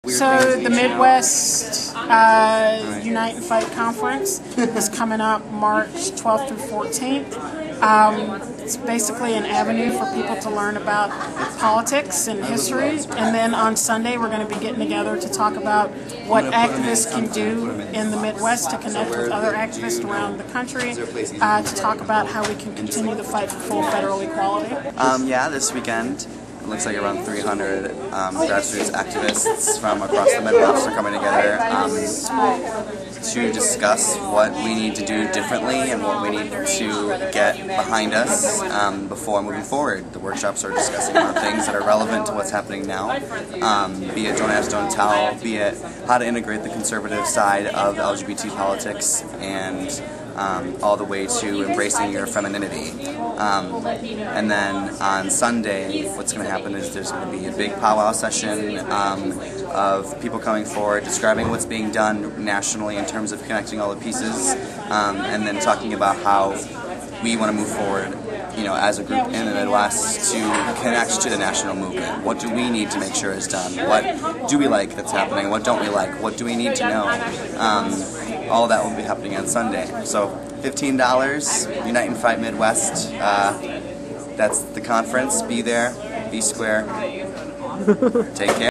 So the Midwest Unite and Fight Conference is coming up March 12th through 14th. It's basically an avenue for people to learn about politics and history, and then on Sunday we're going to be getting together to talk about what activists can do in the Midwest to connect with other activists around the country, to talk about how we can continue the fight for full federal equality. Yeah, this weekend it looks like around 300 grassroots activists from across the Midwest are coming together to discuss what we need to do differently and what we need to get behind us before moving forward. The workshops are discussing about things that are relevant to what's happening now, be it Don't Ask, Don't Tell, be it how to integrate the conservative side of LGBT politics, and all the way to embracing your femininity. And then on Sunday, what's going to happen is there's going to be a big powwow session of people coming forward, describing what's being done nationally in terms of connecting all the pieces, and then talking about how we want to move forward, as a group in the Midwest to connect to the national movement. What do we need to make sure is done? What do we like that's happening? What don't we like? What do we need to know? All that will be happening on Sunday. So $15, Unite and Fight Midwest. That's the conference. Be there, be square. Take care.